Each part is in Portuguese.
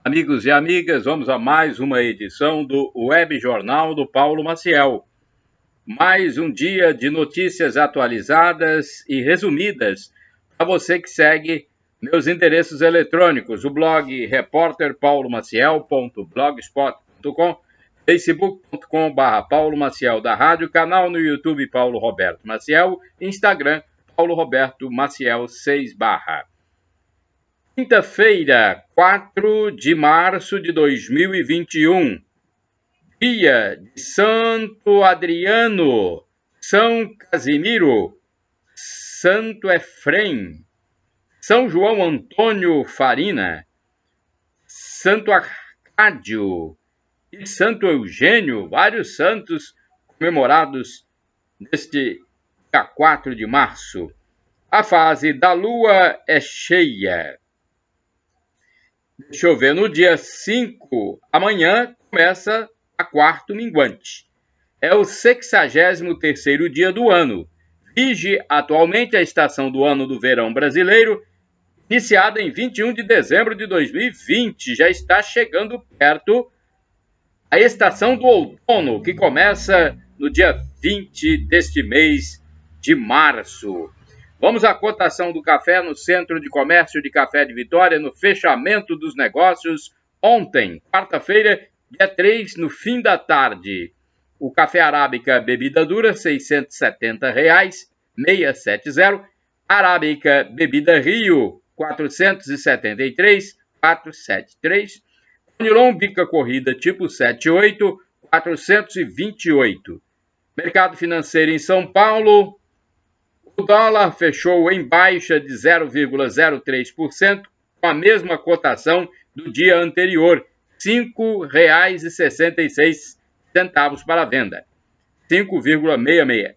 Amigos e amigas, vamos a mais uma edição do Web Jornal do Paulo Maciel. Mais um dia de notícias atualizadas e resumidas para você que segue meus endereços eletrônicos, o blog repórterpaulomaciel.blogspot.com, facebook.com/Paulo Maciel da Rádio, canal no YouTube Paulo Roberto Maciel, Instagram Paulo Roberto Maciel 6 barra. Quinta-feira, 4 de março de 2021, dia de Santo Adriano, São Casimiro, Santo Efrem, São João Antônio Farina, Santo Arcádio e Santo Eugênio, vários santos comemorados neste dia 4 de março. A fase da lua é cheia. Deixa eu ver, no dia 5, amanhã, começa a quarto minguante. É o 63º dia do ano. Vige atualmente a estação do ano do verão brasileiro, iniciada em 21 de dezembro de 2020. Já está chegando perto a estação do outono, que começa no dia 20 deste mês de março. Vamos à cotação do café no Centro de Comércio de Café de Vitória, no fechamento dos negócios ontem, quarta-feira, dia 3, no fim da tarde. O café arábica bebida dura, R$ 670,670. Arábica bebida Rio, 473, 473. Conilon bica corrida tipo 78, 428. Mercado financeiro em São Paulo, o dólar fechou em baixa de 0,03%, com a mesma cotação do dia anterior, R$ 5,66 para a venda, 5,66.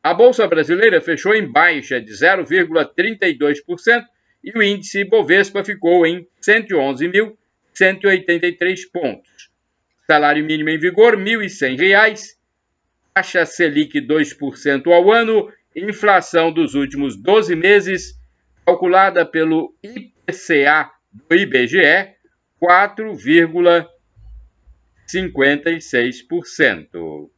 A Bolsa Brasileira fechou em baixa de 0,32% e o índice Ibovespa ficou em 111.183 pontos. Salário mínimo em vigor, R$ 1.100. Taxa Selic 2% ao ano. Inflação dos últimos 12 meses, calculada pelo IPCA do IBGE, 4,56%.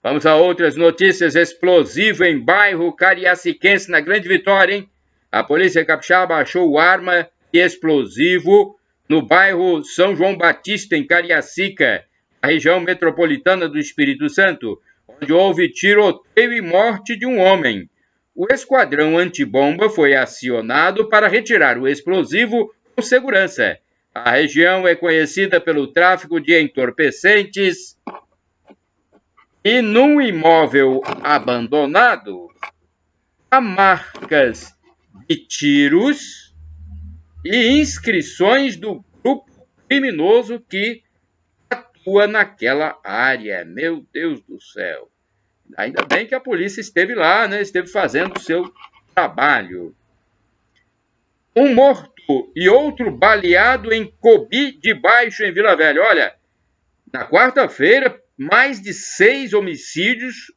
Vamos a outras notícias. Explosivo em bairro Cariaciquense, na Grande Vitória, hein? A polícia capixaba achou arma e explosivo no bairro São João Batista, em Cariacica, a região metropolitana do Espírito Santo, onde houve tiroteio e morte de um homem. O esquadrão antibomba foi acionado para retirar o explosivo com segurança. A região é conhecida pelo tráfico de entorpecentes e, num imóvel abandonado, há marcas de tiros e inscrições do grupo criminoso que naquela área. Meu Deus do céu. Ainda bem que a polícia esteve lá, né? Esteve fazendo o seu trabalho. Um morto e outro baleado em Cobi de Baixo, em Vila Velha. Olha, na quarta-feira, mais de 6 homicídios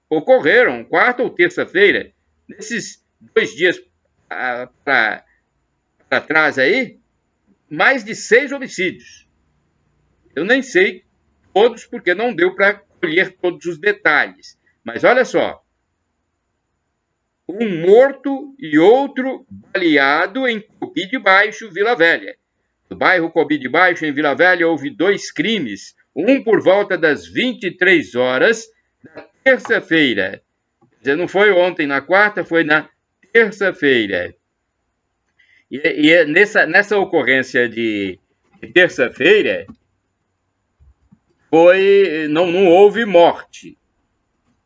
ocorreram, quarta ou terça-feira. Nesses 2 dias para trás aí, mais de 6 homicídios. Eu nem sei todos, porque não deu para colher todos os detalhes. Mas olha só. Um morto e outro baleado em Cobi de Baixo, Vila Velha. No bairro Cobi de Baixo, em Vila Velha, houve 2 crimes. Um por volta das 23 horas da terça-feira. Quer dizer, não foi ontem na quarta, foi na terça-feira. E nessa ocorrência de terça-feira, não houve morte.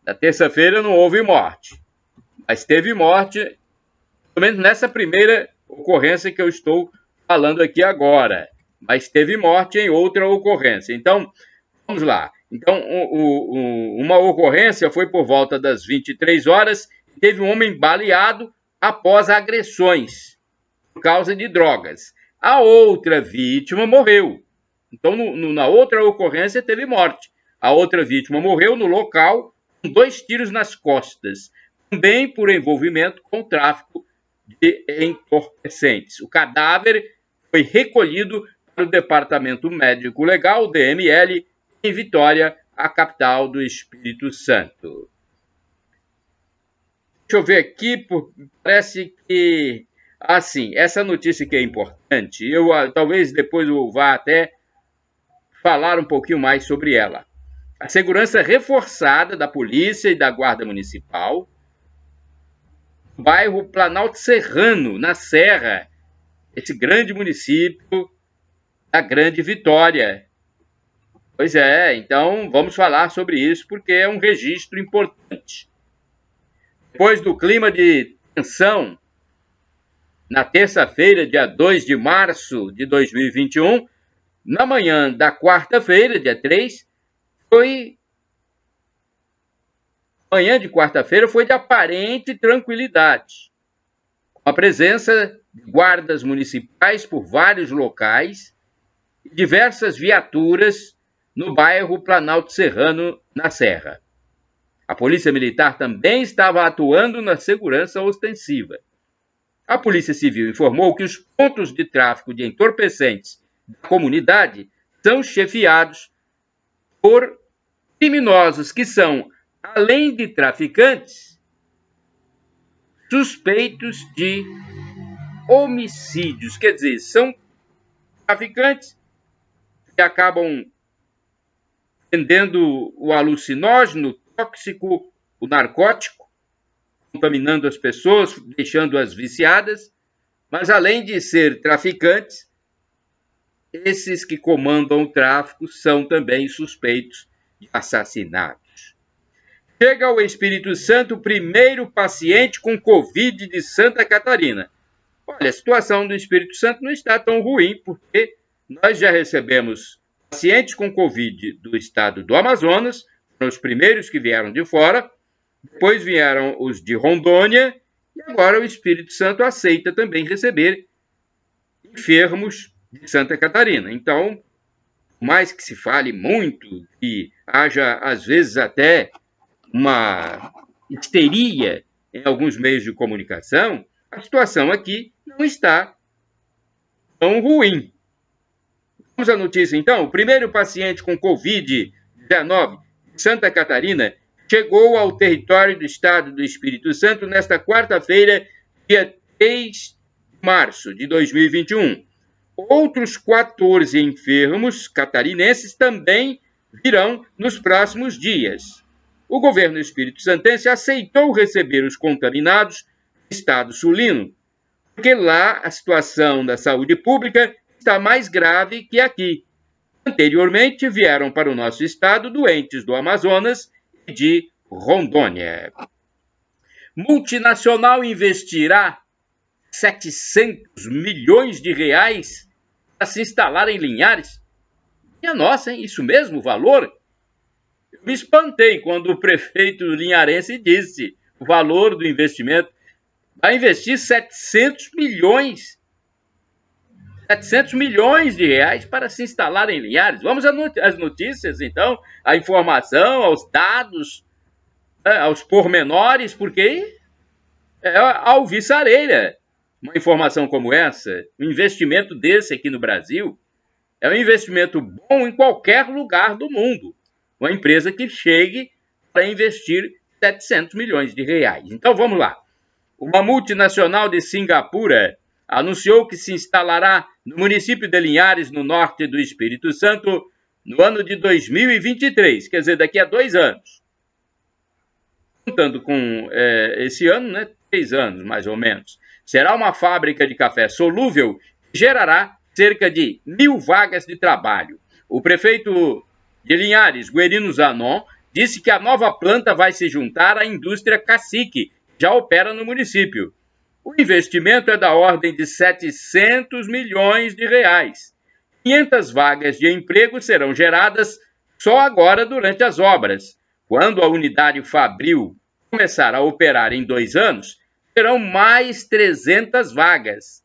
Na terça-feira não houve morte. Mas teve morte, pelo menos nessa primeira ocorrência que eu estou falando aqui agora. Mas teve morte em outra ocorrência. Então, vamos lá. Então, uma ocorrência foi por volta das 23 horas. Teve um homem baleado após agressões por causa de drogas. A outra vítima morreu. Então, na outra ocorrência, teve morte. A outra vítima morreu no local com 2 tiros nas costas, também por envolvimento com tráfico de entorpecentes. O cadáver foi recolhido para o Departamento Médico Legal, DML, em Vitória, a capital do Espírito Santo. Deixa eu ver aqui, parece que, assim, essa notícia que é importante, talvez depois eu vá até falar um pouquinho mais sobre ela. A segurança reforçada da polícia e da guarda municipal no bairro Planalto Serrano, na Serra, esse grande município da Grande Vitória. Pois é, então vamos falar sobre isso porque é um registro importante. Depois do clima de tensão, na terça-feira, dia 2 de março de 2021, na manhã da quarta-feira, dia 3, manhã de quarta-feira foi de aparente tranquilidade, com a presença de guardas municipais por vários locais e diversas viaturas no bairro Planalto Serrano, na Serra. A Polícia Militar também estava atuando na segurança ostensiva. A Polícia Civil informou que os pontos de tráfico de entorpecentes da comunidade são chefiados por criminosos que são, além de traficantes, suspeitos de homicídios. Quer dizer, são traficantes que acabam vendendo o alucinógeno, o tóxico, o narcótico, contaminando as pessoas, deixando-as viciadas, mas além de ser traficantes, esses que comandam o tráfico são também suspeitos de assassinatos. Chega ao Espírito Santo o primeiro paciente com Covid de Santa Catarina. Olha, a situação do Espírito Santo não está tão ruim, porque nós já recebemos pacientes com Covid do estado do Amazonas, foram os primeiros que vieram de fora, depois vieram os de Rondônia, e agora o Espírito Santo aceita também receber enfermos de Santa Catarina. Então, por mais que se fale muito, que haja às vezes até uma histeria em alguns meios de comunicação, a situação aqui não está tão ruim. Vamos à notícia então. O primeiro paciente com Covid-19 de Santa Catarina chegou ao território do estado do Espírito Santo nesta quarta-feira, dia 3 de março de 2021. Outros 14 enfermos catarinenses também virão nos próximos dias. O governo espírito-santense aceitou receber os contaminados do estado sulino, porque lá a situação da saúde pública está mais grave que aqui. Anteriormente vieram para o nosso estado doentes do Amazonas e de Rondônia. Multinacional investirá 700 milhões de reais para se instalar em Linhares. Minha nossa, hein? Isso mesmo, o valor? Eu me espantei quando o prefeito linharense disse o valor do investimento. Vai investir 700 milhões de reais para se instalar em Linhares. Vamos às notícias, então, à informação, aos dados, aos pormenores, porque é alvissareira uma informação como essa, um investimento desse aqui no Brasil, é um investimento bom em qualquer lugar do mundo. Uma empresa que chegue para investir 700 milhões de reais. Então, vamos lá. Uma multinacional de Singapura anunciou que se instalará no município de Linhares, no norte do Espírito Santo, no ano de 2023, quer dizer, daqui a 2 anos. Contando com esse ano, né, 3 anos, mais ou menos. Será uma fábrica de café solúvel que gerará cerca de 1.000 vagas de trabalho. O prefeito de Linhares, Guerino Zanon, disse que a nova planta vai se juntar à indústria cacique, que já opera no município. O investimento é da ordem de 700 milhões de reais. 500 vagas de emprego serão geradas só agora durante as obras. Quando a unidade Fabril começar a operar em 2 anos, terão mais 300 vagas.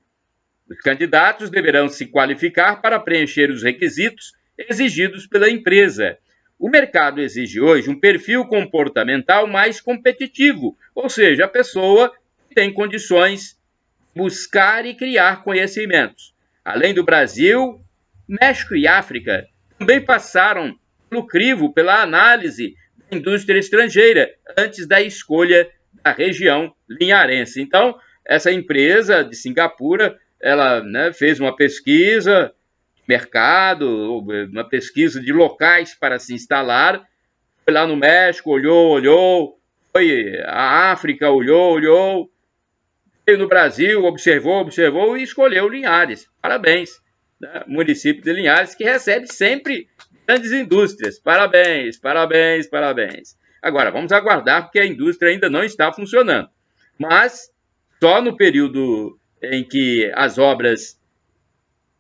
Os candidatos deverão se qualificar para preencher os requisitos exigidos pela empresa. O mercado exige hoje um perfil comportamental mais competitivo, ou seja, a pessoa tem condições de buscar e criar conhecimentos. Além do Brasil, México e África também passaram pelo crivo pela análise da indústria estrangeira antes da escolha da região linharense. Então, essa empresa de Singapura, ela, né, fez uma pesquisa de mercado, uma pesquisa de locais para se instalar, foi lá no México, olhou, foi à África, olhou, veio no Brasil, observou e escolheu Linhares. Parabéns, né? Município de Linhares, que recebe sempre grandes indústrias. Parabéns. Agora, vamos aguardar, porque a indústria ainda não está funcionando. Mas, só no período em que as obras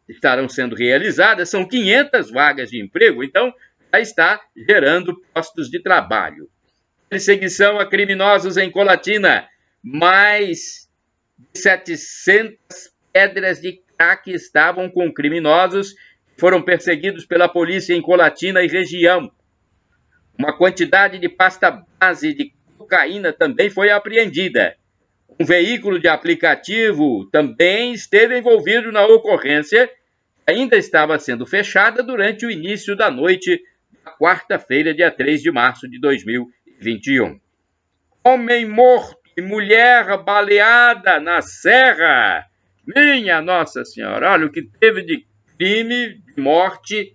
estarão sendo realizadas, são 500 vagas de emprego, então já está gerando postos de trabalho. Perseguição a criminosos em Colatina. Mais de 700 pedras de crack estavam com criminosos que foram perseguidos pela polícia em Colatina e região. Uma quantidade de pasta base de cocaína também foi apreendida. Um veículo de aplicativo também esteve envolvido na ocorrência, que ainda estava sendo fechada durante o início da noite da quarta-feira, dia 3 de março de 2021. Homem morto e mulher baleada na Serra. Minha Nossa Senhora, olha o que teve de crime, de morte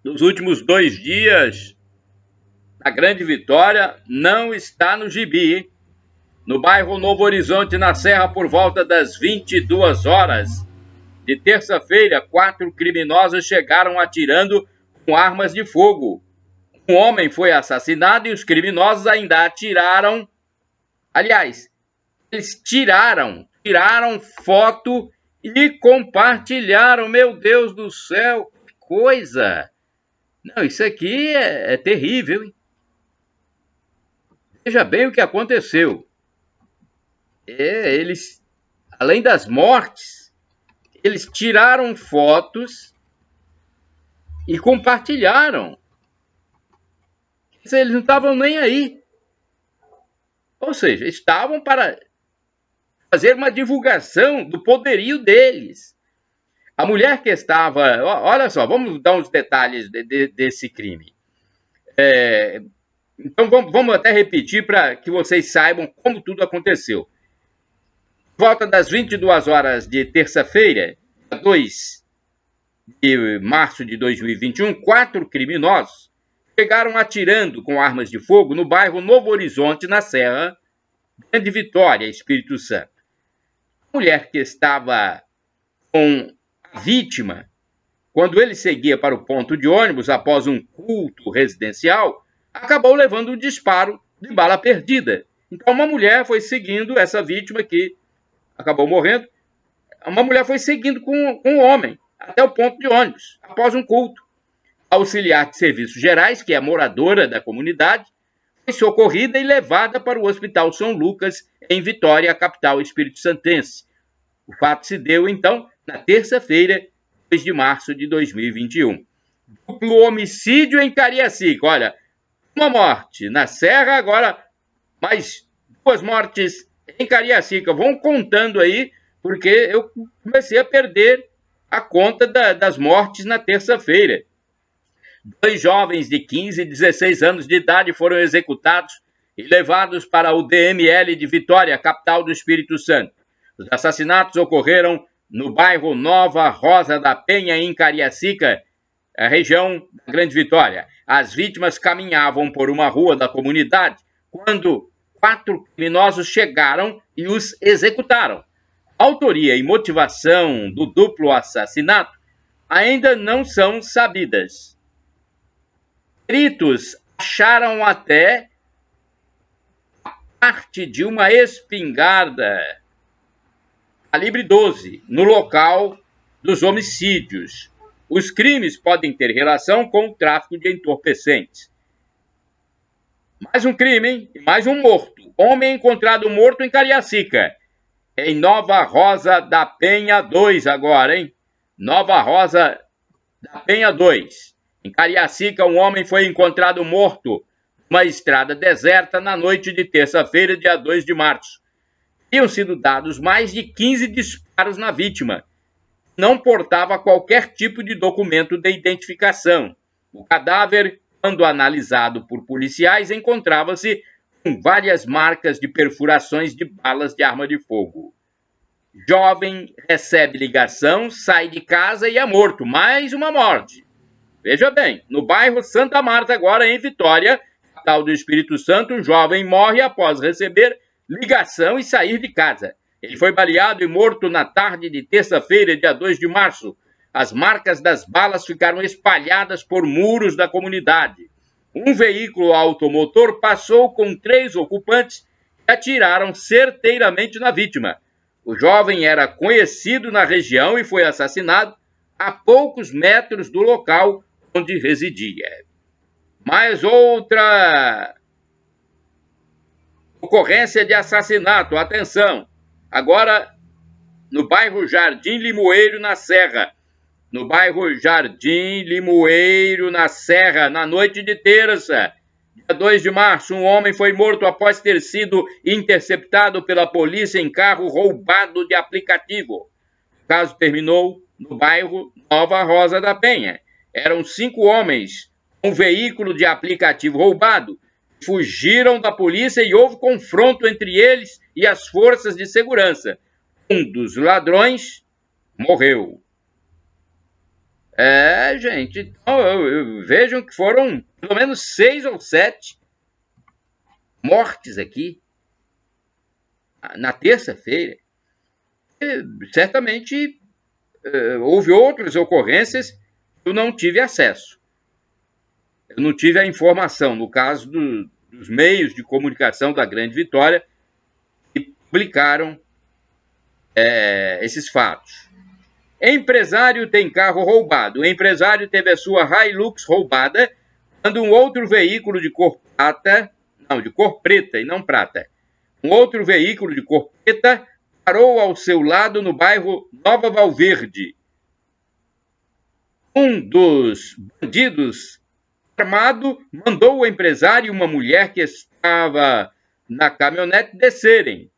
nos últimos 2 dias na Grande Vitória, não está no gibi, hein? No bairro Novo Horizonte, na Serra, por volta das 22 horas de terça-feira, 4 criminosos chegaram atirando com armas de fogo. Um homem foi assassinado e os criminosos ainda atiraram. Aliás, eles tiraram foto e compartilharam. Meu Deus do céu, que coisa! Não, isso aqui é terrível, hein? Veja bem o que aconteceu. Eles, além das mortes, eles tiraram fotos e compartilharam. Eles não estavam nem aí. Ou seja, estavam para fazer uma divulgação do poderio deles. A mulher que estava... Olha só, vamos dar uns detalhes desse crime. Então, vamos até repetir para que vocês saibam como tudo aconteceu. Por volta das 22 horas de terça-feira, 2 de março de 2021, 4 criminosos chegaram atirando com armas de fogo no bairro Novo Horizonte, na Serra, Grande Vitória, Espírito Santo. A mulher que estava com a vítima, quando ele seguia para o ponto de ônibus após um culto residencial, acabou levando um disparo de bala perdida. Então, uma mulher foi seguindo essa vítima que acabou morrendo. Uma mulher foi seguindo com um homem até o ponto de ônibus, após um culto. A auxiliar de serviços gerais, que é moradora da comunidade, foi socorrida e levada para o Hospital São Lucas, em Vitória, capital espírito-santense. O fato se deu, então, na terça-feira, 2 de março de 2021. Duplo homicídio em Cariacica. Olha, uma morte na Serra, agora mais 2 mortes em Cariacica. Vão contando aí, porque eu comecei a perder a conta das mortes na terça-feira. 2 jovens de 15 e 16 anos de idade foram executados e levados para o DML de Vitória, capital do Espírito Santo. Os assassinatos ocorreram no bairro Nova Rosa da Penha, em Cariacica, a região da Grande Vitória. As vítimas caminhavam por uma rua da comunidade quando 4 criminosos chegaram e os executaram. A autoria e motivação do duplo assassinato ainda não são sabidas. Peritos acharam até parte de uma espingarda calibre 12 no local dos homicídios. Os crimes podem ter relação com o tráfico de entorpecentes. Mais um crime, hein? E mais um morto. Homem encontrado morto em Cariacica. Em Nova Rosa da Penha 2 agora, hein? Nova Rosa da Penha 2. Em Cariacica, um homem foi encontrado morto numa estrada deserta na noite de terça-feira, dia 2 de março. Tinham sido dados mais de 15 disparos na vítima. Não portava qualquer tipo de documento de identificação. O cadáver, quando analisado por policiais, encontrava-se com várias marcas de perfurações de balas de arma de fogo. Jovem recebe ligação, sai de casa e é morto. Mais uma morte. Veja bem, no bairro Santa Marta, agora em Vitória, capital do Espírito Santo, um jovem morre após receber ligação e sair de casa. Ele foi baleado e morto na tarde de terça-feira, dia 2 de março. As marcas das balas ficaram espalhadas por muros da comunidade. Um veículo automotor passou com 3 ocupantes que atiraram certeiramente na vítima. O jovem era conhecido na região e foi assassinado a poucos metros do local onde residia. Mais outra ocorrência de assassinato. Atenção! Agora, no bairro Jardim Limoeiro, na Serra. No bairro Jardim Limoeiro, na Serra, na noite de terça, dia 2 de março, um homem foi morto após ter sido interceptado pela polícia em carro roubado de aplicativo. O caso terminou no bairro Nova Rosa da Penha. Eram 5 homens com um veículo de aplicativo roubado. Fugiram da polícia e houve confronto entre eles e as forças de segurança. Um dos ladrões morreu. Gente, então, vejam que foram pelo menos 6 ou 7 mortes aqui na terça-feira. Certamente houve outras ocorrências que eu não tive acesso. Eu não tive a informação, no caso dos meios de comunicação da Grande Vitória, que publicaram esses fatos. Empresário tem carro roubado. O empresário teve a sua Hilux roubada quando um outro veículo de cor preta e não prata. Um outro veículo de cor preta parou ao seu lado no bairro Nova Valverde. Um dos bandidos armado mandou o empresário e uma mulher que estava na caminhonete descerem.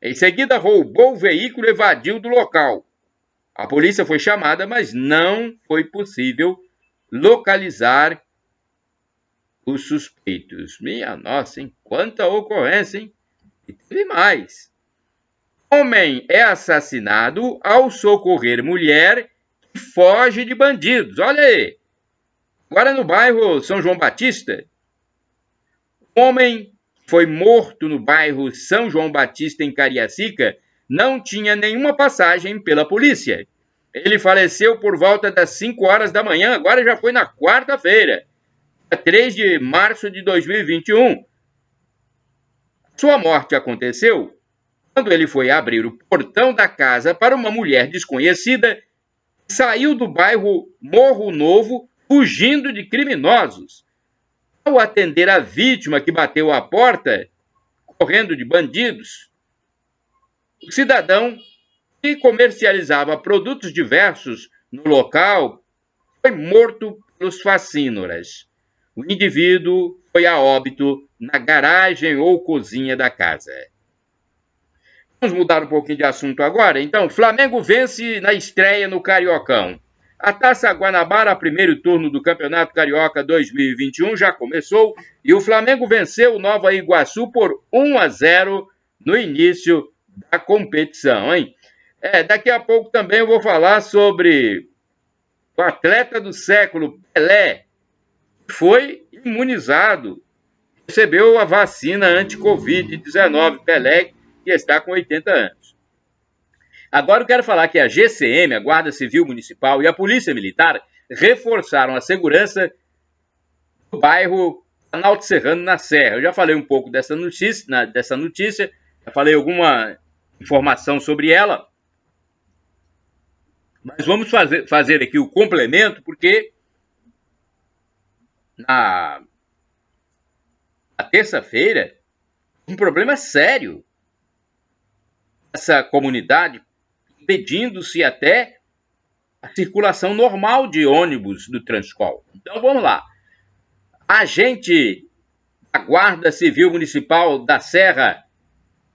Em seguida, roubou o veículo e evadiu do local. A polícia foi chamada, mas não foi possível localizar os suspeitos. Minha nossa, hein? Quanta ocorrência, hein? E teve mais. Homem é assassinado ao socorrer mulher que foge de bandidos. Olha aí. Agora no bairro São João Batista, um homem foi morto no bairro São João Batista, em Cariacica, não tinha nenhuma passagem pela polícia. Ele faleceu por volta das 5 horas da manhã, agora já foi na quarta-feira, 3 de março de 2021. Sua morte aconteceu quando ele foi abrir o portão da casa para uma mulher desconhecida que saiu do bairro Morro Novo fugindo de criminosos. Ao atender a vítima que bateu à porta, correndo de bandidos, o cidadão que comercializava produtos diversos no local foi morto pelos facínoras. O indivíduo foi a óbito na garagem ou cozinha da casa. Vamos mudar um pouquinho de assunto agora? Então, Flamengo vence na estreia no Cariocão. A Taça Guanabara, primeiro turno do Campeonato Carioca 2021, já começou e o Flamengo venceu o Nova Iguaçu por 1-0 no início da competição, hein? Daqui a pouco também eu vou falar sobre o atleta do século, Pelé, que foi imunizado, recebeu a vacina anti-Covid-19, Pelé, que está com 80 anos. Agora eu quero falar que a GCM, a Guarda Civil Municipal e a Polícia Militar reforçaram a segurança do bairro Planalto Serrano, na Serra. Eu já falei um pouco dessa notícia, já falei alguma informação sobre ela, mas vamos fazer aqui o complemento, porque na terça-feira, um problema sério. Essa comunidade impedindo-se até a circulação normal de ônibus do Transcol. Então vamos lá. Agente da Guarda Civil Municipal da Serra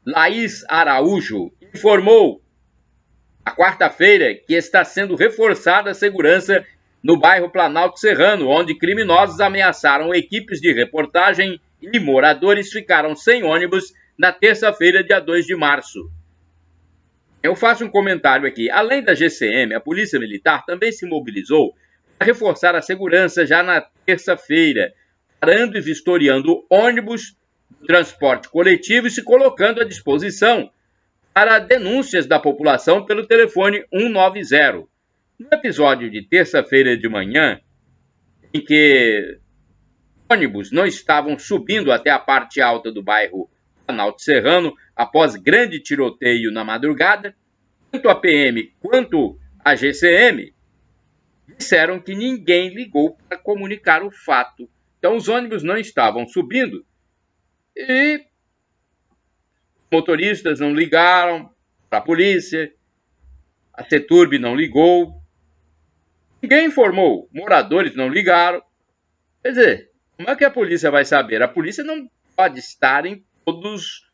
Laís Araújo, informou a quarta-feira que está sendo reforçada a segurança no bairro Planalto Serrano, onde criminosos ameaçaram equipes de reportagem e moradores ficaram sem ônibus na terça-feira, dia 2 de março. Eu faço um comentário aqui. Além da GCM, a Polícia Militar também se mobilizou para reforçar a segurança já na terça-feira, parando e vistoriando ônibus do transporte coletivo e se colocando à disposição para denúncias da população pelo telefone 190. No episódio de terça-feira de manhã, em que ônibus não estavam subindo até a parte alta do bairro Planalto Serrano após grande tiroteio na madrugada, tanto a PM quanto a GCM disseram que ninguém ligou para comunicar o fato. Então os ônibus não estavam subindo e motoristas não ligaram para a polícia, a CETURB não ligou, ninguém informou, moradores não ligaram. Quer dizer, como é que a polícia vai saber? A polícia não pode estar em todos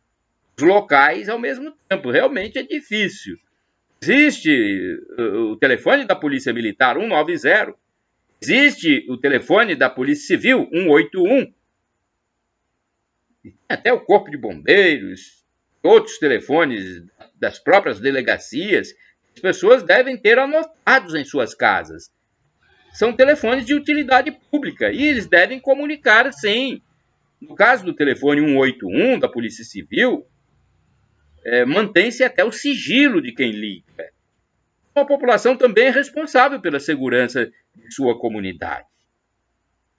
os locais ao mesmo tempo, realmente é difícil. Existe o telefone da Polícia Militar 190, existe o telefone da Polícia Civil 181, até o Corpo de Bombeiros, outros telefones das próprias delegacias, as pessoas devem ter anotados em suas casas. São telefones de utilidade pública e eles devem comunicar, sim. No caso do telefone 181 da Polícia Civil, mantém-se até o sigilo de quem liga. A população também é responsável pela segurança de sua comunidade.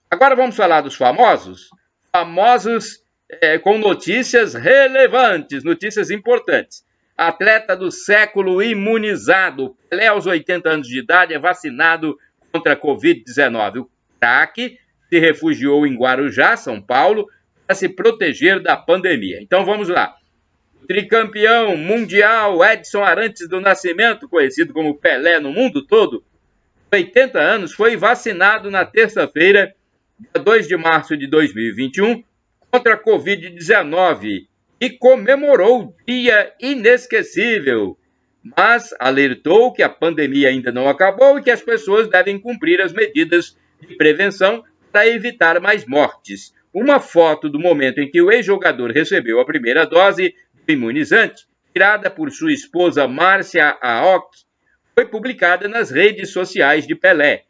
Agora vamos falar dos famosos. Famosos com notícias relevantes, notícias importantes. Atleta do século imunizado. Pelé, aos 80 anos de idade, é vacinado contra a Covid-19. O craque se refugiou em Guarujá, São Paulo, para se proteger da pandemia. Então vamos lá. Tricampeão mundial Edson Arantes do Nascimento, conhecido como Pelé no mundo todo, 80 anos, foi vacinado na terça-feira, dia 2 de março de 2021, contra a Covid-19 e comemorou o dia inesquecível, mas alertou que a pandemia ainda não acabou e que as pessoas devem cumprir as medidas de prevenção para evitar mais mortes. Uma foto do momento em que o ex-jogador recebeu a primeira dose do imunizante, tirada por sua esposa Márcia Aoki, foi publicada nas redes sociais de Pelé.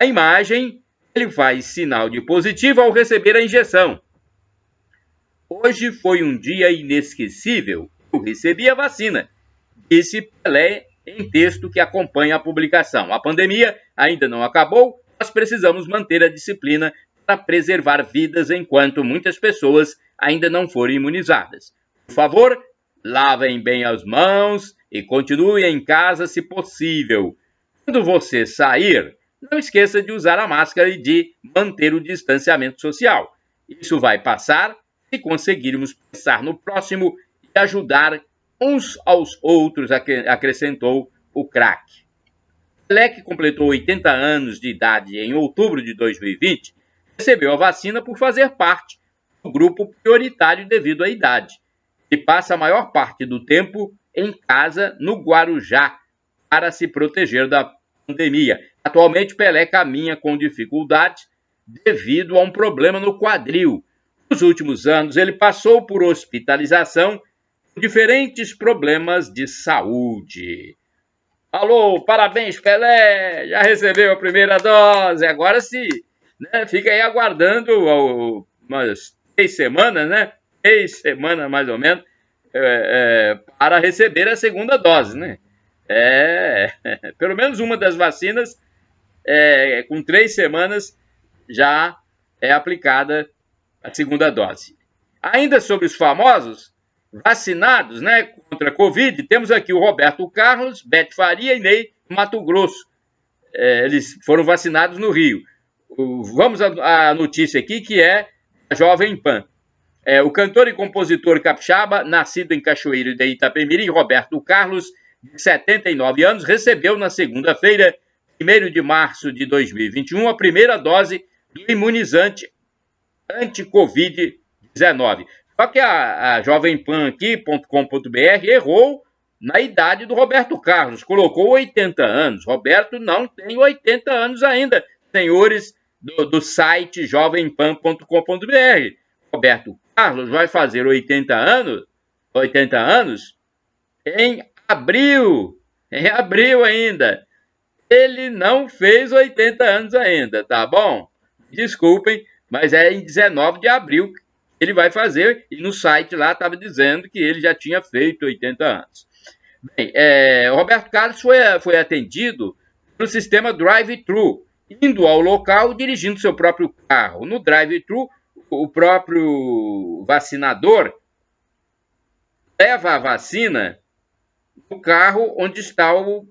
Na imagem, ele faz sinal de positivo ao receber a injeção. Hoje foi um dia inesquecível. Eu recebi a vacina, disse Pelé em texto que acompanha a publicação. A pandemia ainda não acabou, nós precisamos manter a disciplina para preservar vidas enquanto muitas pessoas ainda não forem imunizadas. Por favor, lavem bem as mãos e continue em casa se possível. Quando você sair, não esqueça de usar a máscara e de manter o distanciamento social. Isso vai passar se conseguirmos pensar no próximo e ajudar uns aos outros, acrescentou o craque. Pelé, que completou 80 anos de idade em outubro de 2020, recebeu a vacina por fazer parte do grupo prioritário devido à idade. Ele passa a maior parte do tempo em casa, no Guarujá, para se proteger da pandemia. Atualmente, Pelé caminha com dificuldade devido a um problema no quadril. Nos últimos anos, ele passou por hospitalização por diferentes problemas de saúde. Alô, parabéns, Pelé! Já recebeu a primeira dose, agora sim, né? Fica aí aguardando umas 3 semanas, né? 3 semanas mais ou menos, para receber a segunda dose, né? Pelo menos uma das vacinas, com 3 semanas, já é aplicada a segunda dose. Ainda sobre os famosos vacinados, né, contra a Covid, temos aqui o Roberto Carlos, Beto Faria e Ney Mato Grosso. Eles foram vacinados no Rio. Vamos à notícia aqui, que é a Jovem Pan. O cantor e compositor capixaba, nascido em Cachoeiro de Itapemirim, Roberto Carlos, de 79 anos, recebeu na segunda-feira, 1º de março de 2021, a primeira dose do imunizante anti-Covid-19. Só que a Jovem Pan aqui.com.br errou na idade do Roberto Carlos, colocou 80 anos. Roberto não tem 80 anos ainda, senhores do site jovempan.com.br. Roberto Carlos vai fazer 80 anos em abril ainda. Ele não fez 80 anos ainda, tá bom? Desculpem, mas é em 19 de abril que ele vai fazer, e no site lá estava dizendo que ele já tinha feito 80 anos. Bem, Roberto Carlos foi atendido no sistema drive-thru, indo ao local dirigindo seu próprio carro. No drive-thru, o próprio vacinador leva a vacina no carro onde está o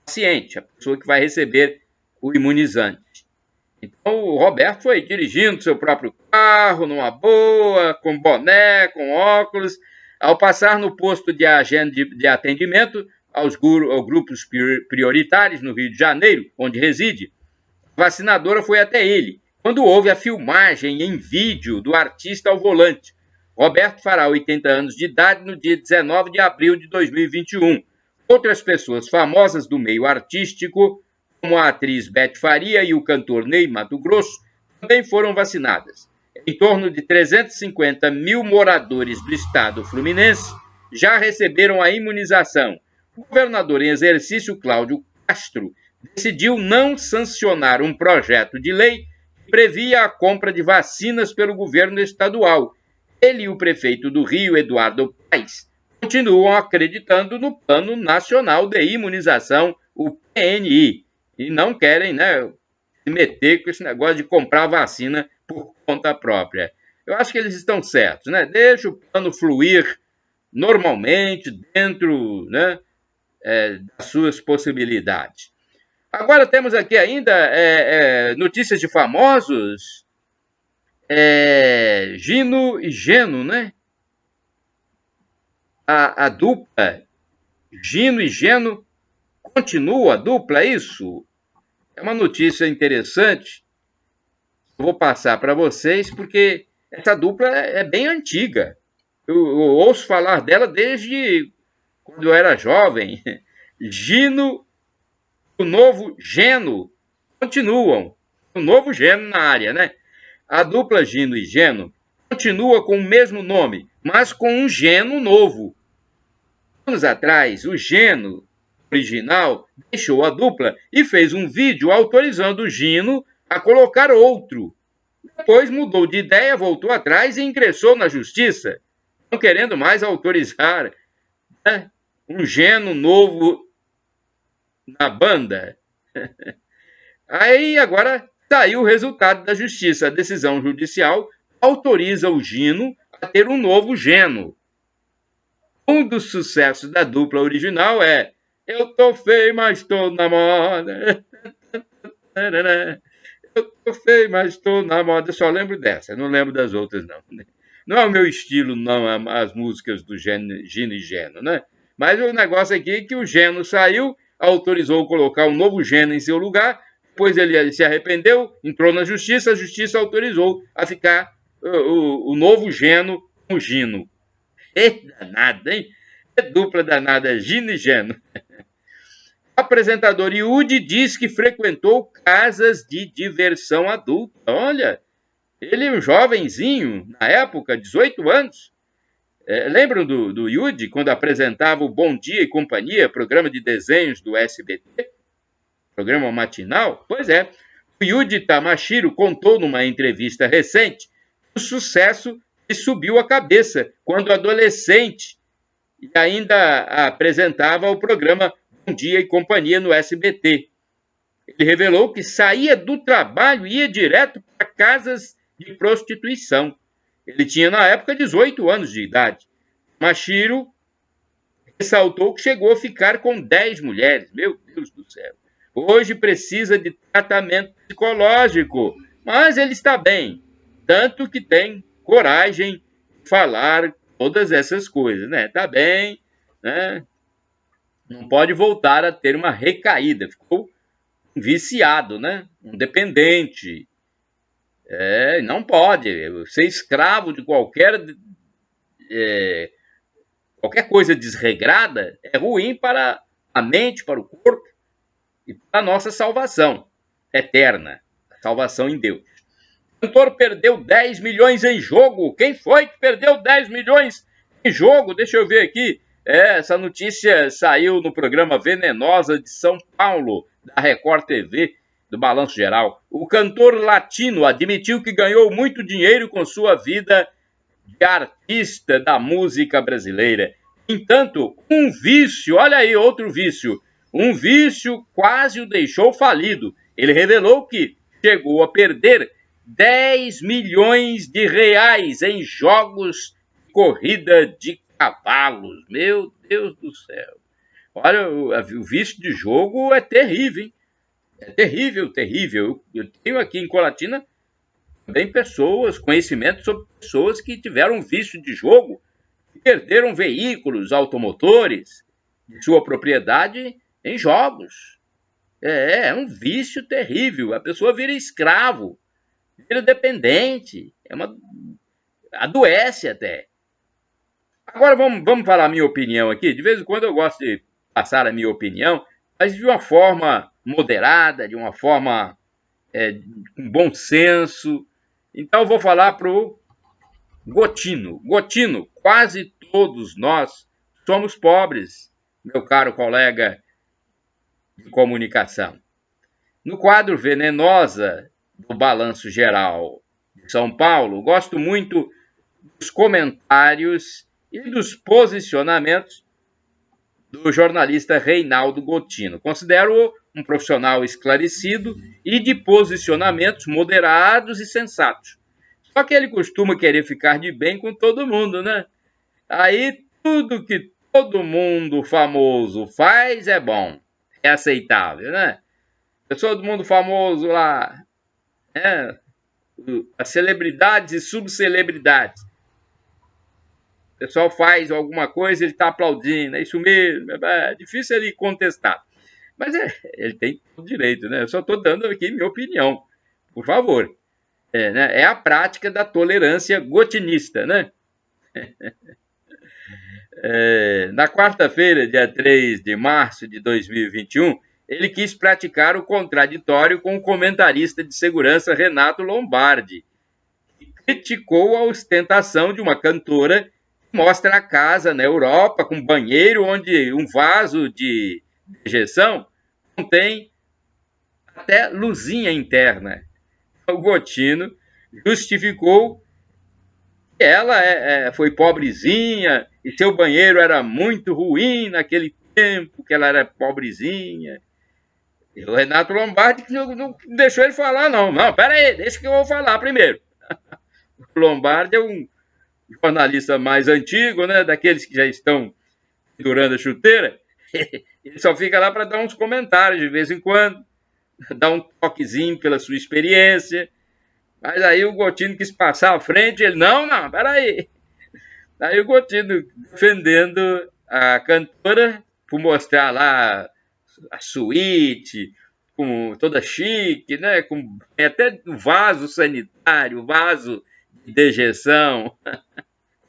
paciente, a pessoa que vai receber o imunizante. Então, o Roberto foi dirigindo seu próprio carro, numa boa, com boné, com óculos. Ao passar no posto de atendimento aos grupos prioritários no Rio de Janeiro, onde reside, a vacinadora foi até ele, quando houve a filmagem em vídeo do artista ao volante. Roberto fará 80 anos de idade no dia 19 de abril de 2021. Outras pessoas famosas do meio artístico, como a atriz Beth Faria e o cantor Ney Matogrosso, também foram vacinadas. Em torno de 350 mil moradores do estado fluminense já receberam a imunização. O governador em exercício, Cláudio Castro, decidiu não sancionar um projeto de lei que previa a compra de vacinas pelo governo estadual. Ele e o prefeito do Rio, Eduardo Paes, continuam acreditando no Plano Nacional de Imunização, o PNI, e não querem, se meter com esse negócio de comprar vacina por conta própria. Eu acho que eles estão certos, Deixa o plano fluir normalmente, dentro das suas possibilidades. Agora temos aqui ainda notícias de famosos. Gino e Geno, A dupla Gino e Geno continua a dupla, é isso? É uma notícia interessante. Eu vou passar para vocês, porque essa dupla é bem antiga. Eu ouço falar dela desde quando eu era jovem. Gino e o novo Geno continuam. O novo Geno na área, A dupla Gino e Geno continua com o mesmo nome, mas com um Geno novo. Anos atrás, o Geno original deixou a dupla e fez um vídeo autorizando o Gino a colocar outro. Depois mudou de ideia, voltou atrás e ingressou na justiça, não querendo mais autorizar um Geno novo na banda. Aí agora saiu o resultado da justiça. A decisão judicial autoriza o Gino a ter um novo Geno. Um dos sucessos da dupla original é Eu tô feio, mas tô na moda. Eu tô feio, mas tô na moda. Eu só lembro dessa, não lembro das outras, não. Não é o meu estilo, não, as músicas do Gino e Geno, Mas o negócio aqui é que o Geno saiu, autorizou colocar um novo Geno em seu lugar, depois ele se arrependeu, entrou na justiça, a justiça autorizou a ficar o novo Geno com o Gino. É danada, hein? É dupla danada, Gino e Geno. O apresentador Yudi diz que frequentou casas de diversão adulta. Olha, ele é um jovenzinho, na época, 18 anos. Lembram do Yudi, quando apresentava o Bom Dia e Companhia, programa de desenhos do SBT? Programa matinal? Pois é. O Yudi Tamashiro contou numa entrevista recente o sucesso que subiu a cabeça quando adolescente e ainda apresentava o programa Bom Dia e Companhia no SBT. Ele revelou que saía do trabalho e ia direto para casas de prostituição. Ele tinha, na época, 18 anos de idade. Mashiro ressaltou que chegou a ficar com 10 mulheres. Meu Deus do céu. Hoje precisa de tratamento psicológico, mas ele está bem. Tanto que tem coragem de falar todas essas coisas, Tá bem, Não pode voltar a ter uma recaída. Ficou viciado, um dependente. Não pode. Ser escravo de qualquer coisa desregrada é ruim para a mente, para o corpo e para a nossa salvação eterna, a salvação em Deus. O cantor perdeu 10 milhões em jogo. Quem foi que perdeu 10 milhões em jogo? Deixa eu ver aqui. Essa notícia saiu no programa Venenosa de São Paulo, da Record TV, do Balanço Geral. O cantor latino admitiu que ganhou muito dinheiro com sua vida de artista da música brasileira. Entanto, um vício, olha aí outro vício, um vício quase o deixou falido. Ele revelou que chegou a perder 10 milhões de reais em jogos de corrida de cavalos. Meu Deus do céu. Olha, o vício de jogo é terrível, hein? É terrível, terrível. Eu tenho aqui em Colatina também conhecimento sobre pessoas que tiveram vício de jogo e perderam veículos, automotores de sua propriedade em jogos. É um vício terrível. A pessoa vira escravo, vira dependente, adoece até. Agora vamos falar a minha opinião aqui. De vez em quando eu gosto de passar a minha opinião, mas de uma forma moderada, de uma forma com bom senso. Então eu vou falar para o Gotino. Gotino, quase todos nós somos pobres, meu caro colega de comunicação. No quadro Venenosa do Balanço Geral de São Paulo, gosto muito dos comentários e dos posicionamentos do jornalista Reinaldo Gotino. Considero-o um profissional esclarecido e de posicionamentos moderados e sensatos. Só que ele costuma querer ficar de bem com todo mundo, né? Aí tudo que todo mundo famoso faz é bom, é aceitável, né? Pessoa do mundo famoso lá, as celebridades e subcelebridades. O pessoal faz alguma coisa, ele está aplaudindo, é isso mesmo, é difícil ele contestar. Mas ele tem todo direito, né? Eu só estou dando aqui minha opinião, por favor. É a prática da tolerância gotinista, né? Na quarta-feira, dia 3 de março de 2021, ele quis praticar o contraditório com o comentarista de segurança Renato Lombardi, que criticou a ostentação de uma cantora que mostra a casa na Europa com banheiro onde um vaso de dejeção contém até luzinha interna. O Gotino justificou que ela foi pobrezinha e seu banheiro era muito ruim naquele tempo, que ela era pobrezinha. E o Renato Lombardi não deixou ele falar, não. Não, pera aí, deixa que eu vou falar primeiro. O Lombardi é um jornalista mais antigo, né, daqueles que já estão pendurando a chuteira. Ele só fica lá para dar uns comentários de vez em quando, dar um toquezinho pela sua experiência. Mas aí o Gotino quis passar à frente, ele, não, peraí. Aí o Gotino defendendo a cantora por mostrar lá a suíte, com toda chique, né? Com até vaso sanitário, vaso de dejeção,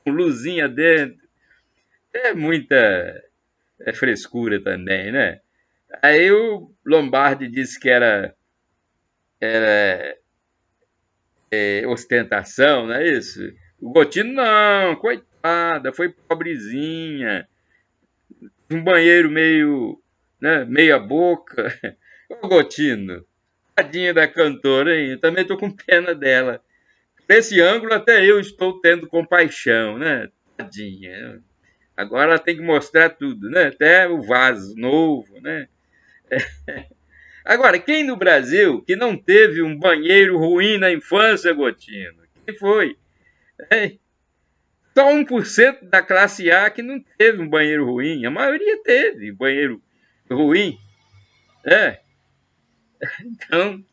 com luzinha dentro. É muita frescura também, né? Aí o Lombardi disse que era ostentação, não é isso? O Gotino, não, coitada, foi pobrezinha. Um banheiro meio, né, meia boca. Ô Gotino, tadinha da cantora, hein? Eu também tô com pena dela. Nesse ângulo até eu estou tendo compaixão, né? Tadinha. Agora ela tem que mostrar tudo, né? Até o vaso novo, né? Agora, quem no Brasil que não teve um banheiro ruim na infância, Gotino? Quem foi? Só 1% da classe A que não teve um banheiro ruim. A maioria teve banheiro ruim. Então,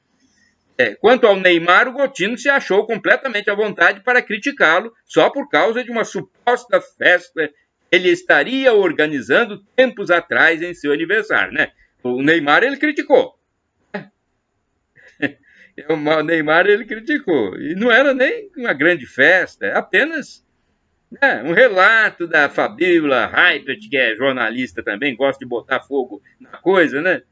quanto ao Neymar, o Gotino se achou completamente à vontade para criticá-lo só por causa de uma suposta festa que ele estaria organizando tempos atrás em seu aniversário, né? O Neymar ele criticou. O Neymar ele criticou. E não era nem uma grande festa, é apenas um relato da Fabíola Heipert, que é jornalista também, gosta de botar fogo na coisa, né?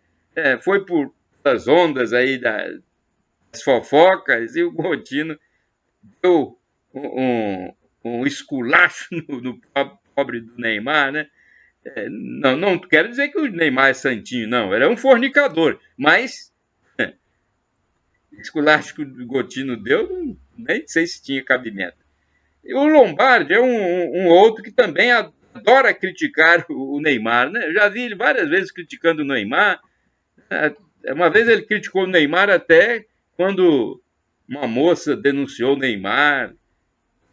Foi por as ondas aí das fofocas e o Gotino deu um esculacho no pobre do Neymar, né? Não quero dizer que o Neymar é santinho, não. Ele é um fornicador, mas esculacho que o Gotino deu, nem sei se tinha cabimento. E o Lombardi é um outro que também adora criticar o Neymar, né? Eu já vi ele várias vezes criticando o Neymar. Uma vez ele criticou o Neymar até quando uma moça denunciou o Neymar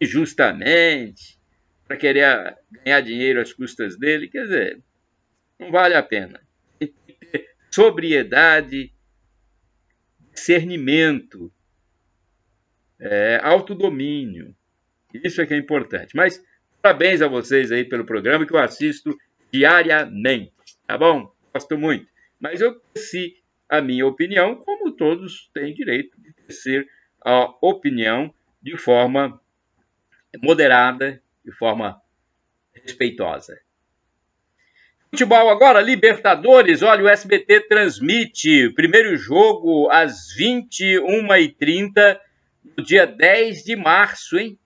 injustamente para querer ganhar dinheiro às custas dele. Quer dizer, não vale a pena. Tem que ter sobriedade, discernimento, autodomínio. Isso é que é importante. Mas parabéns a vocês aí pelo programa que eu assisto diariamente, tá bom? Gosto muito. Mas eu teci a minha opinião, como todos têm direito de tecer a opinião de forma moderada, de forma respeitosa. Futebol agora, Libertadores, olha, o SBT transmite o primeiro jogo às 21h30, no dia 10 de março, hein?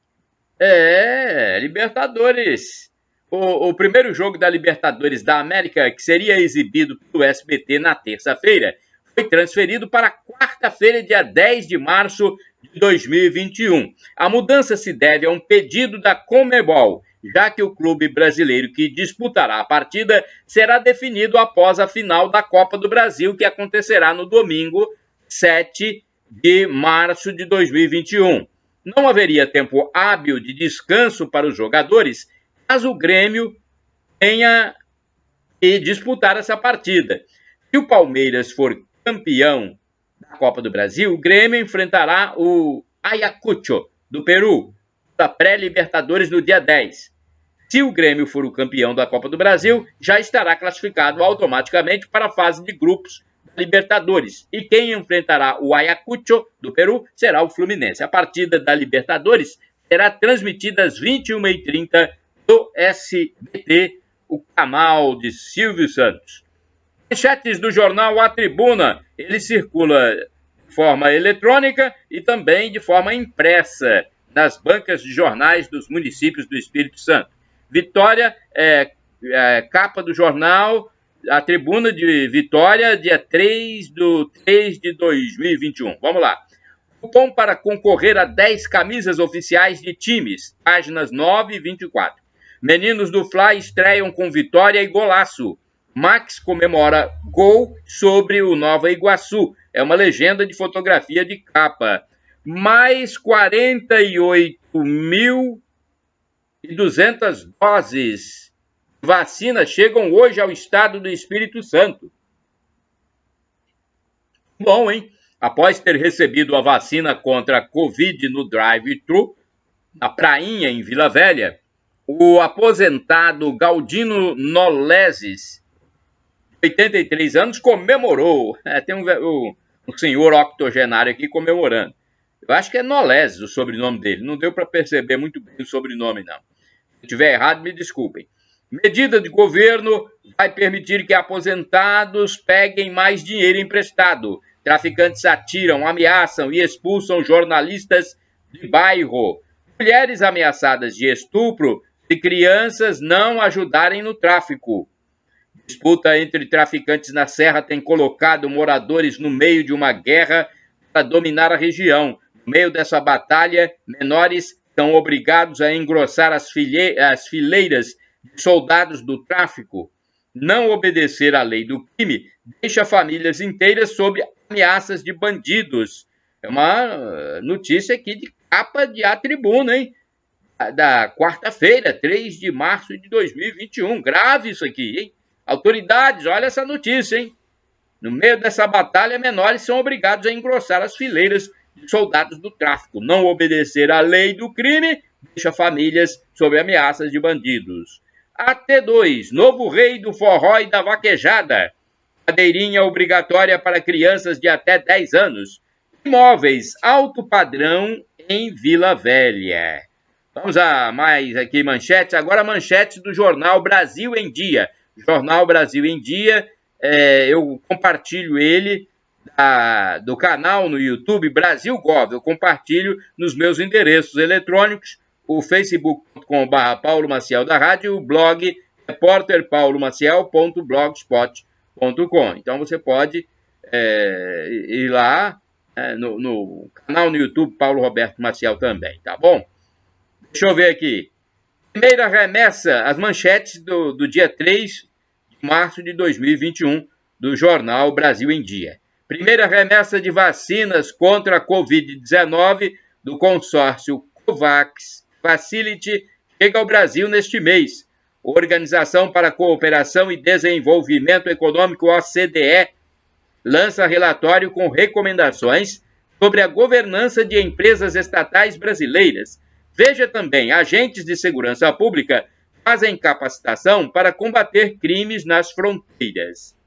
Libertadores. O primeiro jogo da Libertadores da América, que seria exibido pelo SBT na terça-feira, foi transferido para quarta-feira, dia 10 de março de 2021. A mudança se deve a um pedido da Conmebol, já que o clube brasileiro que disputará a partida será definido após a final da Copa do Brasil, que acontecerá no domingo 7 de março de 2021. Não haveria tempo hábil de descanso para os jogadores caso o Grêmio tenha que disputar essa partida. Se o Palmeiras for campeão da Copa do Brasil, o Grêmio enfrentará o Ayacucho, do Peru, da pré-Libertadores no dia 10. Se o Grêmio for o campeão da Copa do Brasil, já estará classificado automaticamente para a fase de grupos da Libertadores. E quem enfrentará o Ayacucho, do Peru, será o Fluminense. A partida da Libertadores será transmitida às 21h30 do SBT, o canal de Silvio Santos. Manchetes do jornal A Tribuna, ele circula de forma eletrônica e também de forma impressa nas bancas de jornais dos municípios do Espírito Santo. Vitória, capa do jornal A Tribuna de Vitória, dia 3 de 2021. Vamos lá. Cupom para concorrer a 10 camisas oficiais de times, páginas 9 e 24. Meninos do Fly estreiam com vitória e golaço. Max comemora gol sobre o Nova Iguaçu. É uma legenda de fotografia de capa. Mais 48.200 doses de vacina chegam hoje ao estado do Espírito Santo. Bom, hein? Após ter recebido a vacina contra a Covid no drive-thru, na prainha em Vila Velha, o aposentado Galdino Noleses, de 83 anos, comemorou. Tem um senhor octogenário aqui comemorando. Eu acho que é Noleses o sobrenome dele. Não deu para perceber muito bem o sobrenome, não. Se estiver errado, me desculpem. Medida de governo vai permitir que aposentados peguem mais dinheiro emprestado. Traficantes atiram, ameaçam e expulsam jornalistas de bairro. Mulheres ameaçadas de estupro se crianças não ajudarem no tráfico. Disputa entre traficantes na Serra tem colocado moradores no meio de uma guerra para dominar a região. No meio dessa batalha, menores são obrigados a engrossar as fileiras de soldados do tráfico. Não obedecer à lei do crime deixa famílias inteiras sob ameaças de bandidos. É uma notícia aqui de capa de A Tribuna, hein? Da quarta-feira, 3 de março de 2021. Grave isso aqui, hein? Autoridades, olha essa notícia, hein? No meio dessa batalha, menores são obrigados a engrossar as fileiras de soldados do tráfico. Não obedecer à lei do crime deixa famílias sob ameaças de bandidos. AT2, novo rei do forró e da vaquejada. Cadeirinha obrigatória para crianças de até 10 anos. Imóveis alto padrão em Vila Velha. Vamos a mais aqui manchetes. Agora manchetes do Jornal Brasil em Dia. Jornal Brasil em Dia, eu compartilho ele do canal no YouTube Brasil Gov. Eu compartilho nos meus endereços eletrônicos, o facebook.com/Paulo Maciel da Rádio e o blog repórterpaulomaciel.blogspot.com. Então você pode ir lá no canal no YouTube Paulo Roberto Maciel também, tá bom? Deixa eu ver aqui. Primeira remessa, as manchetes do dia 3 de março de 2021 do Jornal Brasil em Dia. Primeira remessa de vacinas contra a Covid-19 do consórcio COVAX Facility chega ao Brasil neste mês. Organização para a Cooperação e Desenvolvimento Econômico, OCDE, lança relatório com recomendações sobre a governança de empresas estatais brasileiras. Veja também, agentes de segurança pública fazem capacitação para combater crimes nas fronteiras.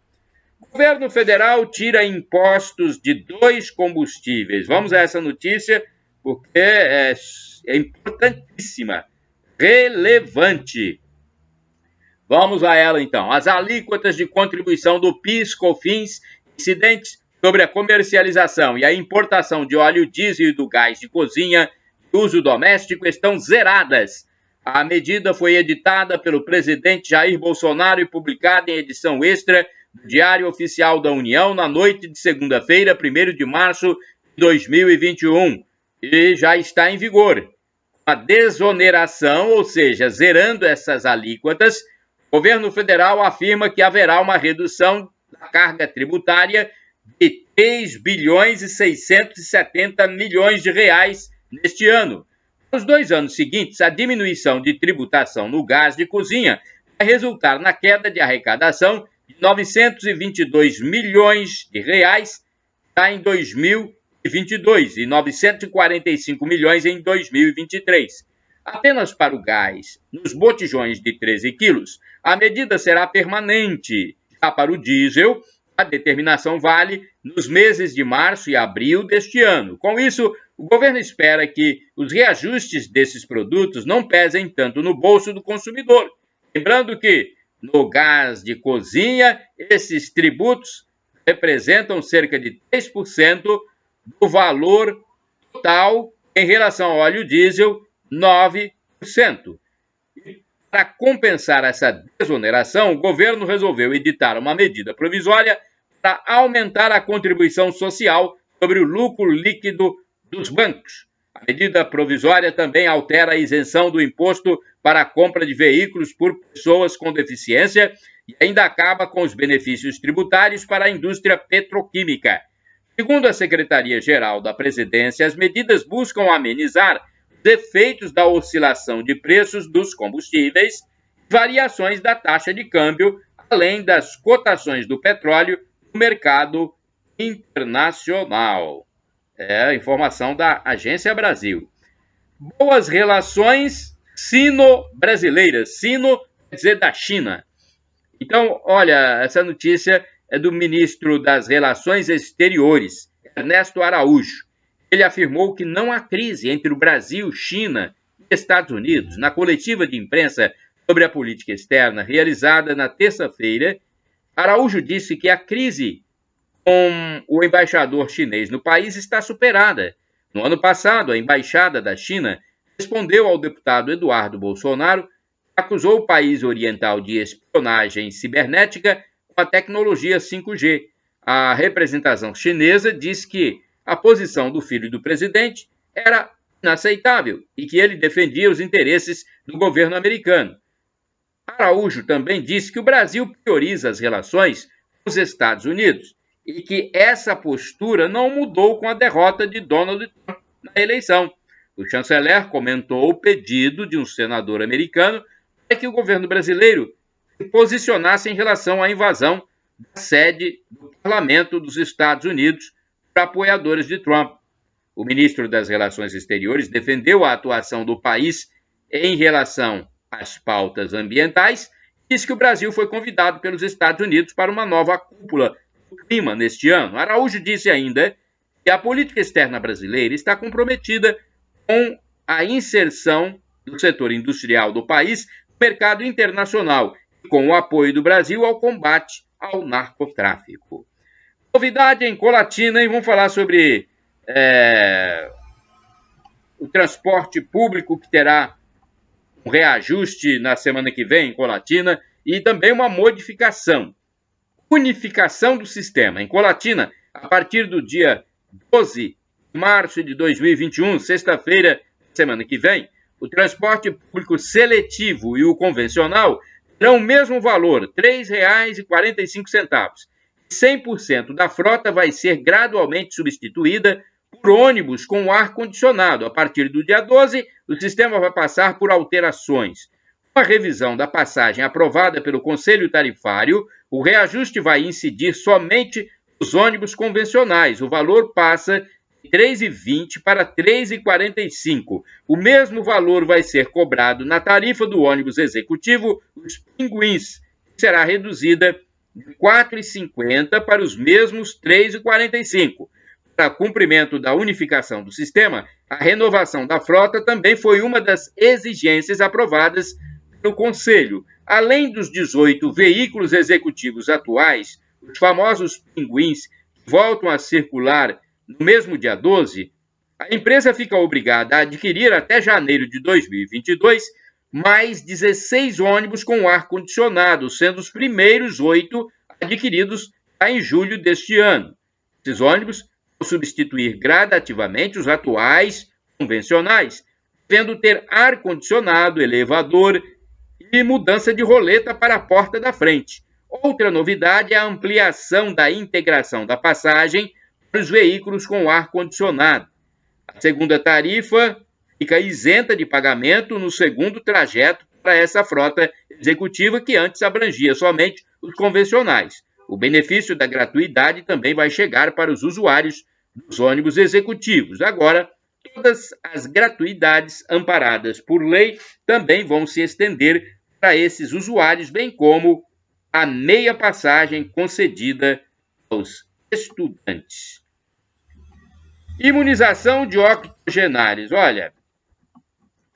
Governo federal tira impostos de 2 combustíveis. Vamos a essa notícia porque é importantíssima, relevante. Vamos a ela então. As alíquotas de contribuição do PIS/COFINS incidentes sobre a comercialização e a importação de óleo diesel e do gás de cozinha de uso doméstico estão zeradas. A medida foi editada pelo presidente Jair Bolsonaro e publicada em edição extra do Diário Oficial da União na noite de segunda-feira, 1º de março de 2021, e já está em vigor. A desoneração, ou seja, zerando essas alíquotas, o governo federal afirma que haverá uma redução da carga tributária de 3 bilhões e 670 milhões de reais neste ano. Nos 2 anos seguintes, a diminuição de tributação no gás de cozinha vai resultar na queda de arrecadação de 922 milhões de reais em 2022 e 945 milhões em 2023. Apenas para o gás, nos botijões de 13 quilos, a medida será permanente. Já para o diesel, a determinação vale nos meses de março e abril deste ano. Com isso, o governo espera que os reajustes desses produtos não pesem tanto no bolso do consumidor. Lembrando que, no gás de cozinha, esses tributos representam cerca de 3% do valor total, em relação ao óleo diesel, 9%. Para compensar essa desoneração, o governo resolveu editar uma medida provisória para aumentar a contribuição social sobre o lucro líquido dos bancos. A medida provisória também altera a isenção do imposto para a compra de veículos por pessoas com deficiência e ainda acaba com os benefícios tributários para a indústria petroquímica. Segundo a Secretaria-Geral da Presidência, as medidas buscam amenizar os efeitos da oscilação de preços dos combustíveis, variações da taxa de câmbio, além das cotações do petróleo no mercado internacional. É a informação da Agência Brasil. Boas relações sino-brasileiras. Sino quer dizer da China. Então, olha, essa notícia é do ministro das Relações Exteriores, Ernesto Araújo. Ele afirmou que não há crise entre o Brasil, China e Estados Unidos. Na coletiva de imprensa sobre a política externa realizada na terça-feira, Araújo disse que a crise com o embaixador chinês no país está superada. No ano passado, a embaixada da China respondeu ao deputado Eduardo Bolsonaro, que acusou o país oriental de espionagem cibernética com a tecnologia 5G. A representação chinesa disse que a posição do filho do presidente era inaceitável e que ele defendia os interesses do governo americano. Araújo também disse que o Brasil prioriza as relações com os Estados Unidos e que essa postura não mudou com a derrota de Donald Trump na eleição. O chanceler comentou o pedido de um senador americano para que o governo brasileiro se posicionasse em relação à invasão da sede do Parlamento dos Estados Unidos para apoiadores de Trump. O ministro das Relações Exteriores defendeu a atuação do país em relação às pautas ambientais e disse que o Brasil foi convidado pelos Estados Unidos para uma nova cúpula do clima neste ano. Araújo disse ainda E a política externa brasileira está comprometida com a inserção do setor industrial do país no mercado internacional, com o apoio do Brasil ao combate ao narcotráfico. Novidade em Colatina, e vamos falar sobre o transporte público, que terá um reajuste na semana que vem em Colatina, e também uma modificação, unificação do sistema. Em Colatina, a partir do dia 12 de março de 2021, sexta-feira, semana que vem, o transporte público seletivo e o convencional terão o mesmo valor, R$ 3,45. 100% da frota vai ser gradualmente substituída por ônibus com ar-condicionado. A partir do dia 12, o sistema vai passar por alterações. Com a revisão da passagem aprovada pelo Conselho Tarifário, o reajuste vai incidir somente nos ônibus convencionais. O valor passa de R$ 3,20 para R$ 3,45. O mesmo valor vai ser cobrado na tarifa do ônibus executivo, os Pinguins, que será reduzida de R$ 4,50 para os mesmos R$ 3,45. Para cumprimento da unificação do sistema, a renovação da frota também foi uma das exigências aprovadas pelo Conselho. Além dos 18 veículos executivos atuais, os famosos Pinguins, que voltam a circular no mesmo dia 12, a empresa fica obrigada a adquirir até janeiro de 2022 mais 16 ônibus com ar-condicionado, sendo os primeiros 8 adquiridos em julho deste ano. Esses ônibus vão substituir gradativamente os atuais convencionais, devendo ter ar-condicionado, elevador e mudança de roleta para a porta da frente. Outra novidade é a ampliação da integração da passagem para os veículos com ar-condicionado. A segunda tarifa fica isenta de pagamento no segundo trajeto para essa frota executiva, que antes abrangia somente os convencionais. O benefício da gratuidade também vai chegar para os usuários dos ônibus executivos. Agora, todas as gratuidades amparadas por lei também vão se estender para esses usuários, bem como a meia passagem concedida aos estudantes. Imunização de octogenários. Olha,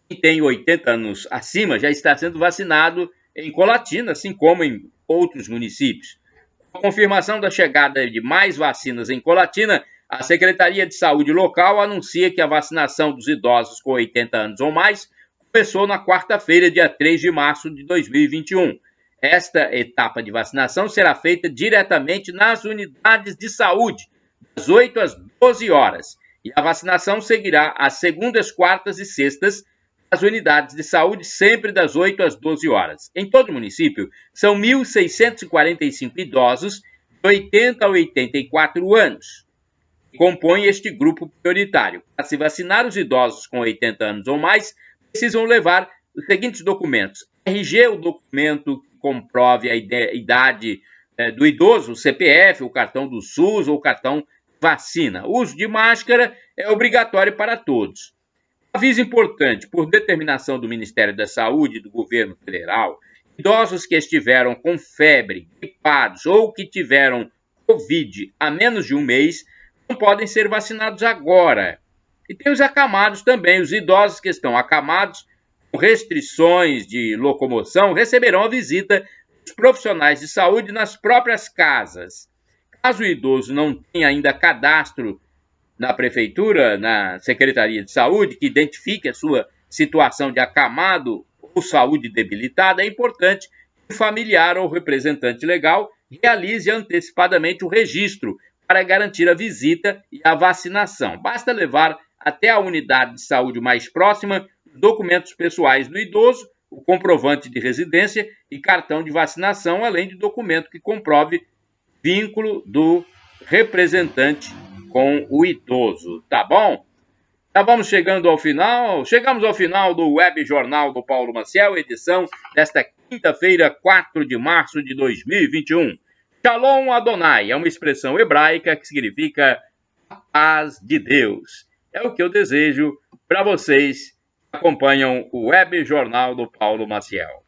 quem tem 80 anos acima já está sendo vacinado em Colatina, assim como em outros municípios. Com a confirmação da chegada de mais vacinas em Colatina, a Secretaria de Saúde local anuncia que a vacinação dos idosos com 80 anos ou mais começou na quarta-feira, dia 3 de março de 2021. Esta etapa de vacinação será feita diretamente nas unidades de saúde, das 8 às 12 horas. E a vacinação seguirá às segundas, quartas e sextas, nas unidades de saúde, sempre das 8 às 12 horas. Em todo o município, são 1.645 idosos de 80 a 84 anos que compõem este grupo prioritário. Para se vacinar, os idosos com 80 anos ou mais precisam levar os seguintes documentos: RG, o documento que comprove a idade do idoso, o CPF, o cartão do SUS ou o cartão vacina. O uso de máscara é obrigatório para todos. Aviso importante: por determinação do Ministério da Saúde e do Governo Federal, idosos que estiveram com febre, gripados ou que tiveram Covid há menos de um mês não podem ser vacinados agora. E tem os acamados também. Os idosos que estão acamados com restrições de locomoção receberão a visita dos profissionais de saúde nas próprias casas. Caso o idoso não tenha ainda cadastro na prefeitura, na Secretaria de Saúde, que identifique a sua situação de acamado ou saúde debilitada, é importante que o familiar ou representante legal realize antecipadamente o registro para garantir a visita e a vacinação. Basta levar até a unidade de saúde mais próxima os documentos pessoais do idoso, o comprovante de residência e cartão de vacinação, além de documento que comprove vínculo do representante com o idoso, tá bom? Já vamos chegando ao final, chegamos ao final do Web Jornal do Paulo Maciel, edição desta quinta-feira, 4 de março de 2021. Shalom Adonai é uma expressão hebraica que significa a paz de Deus. É o que eu desejo para vocês que acompanham o Web Jornal do Paulo Maciel.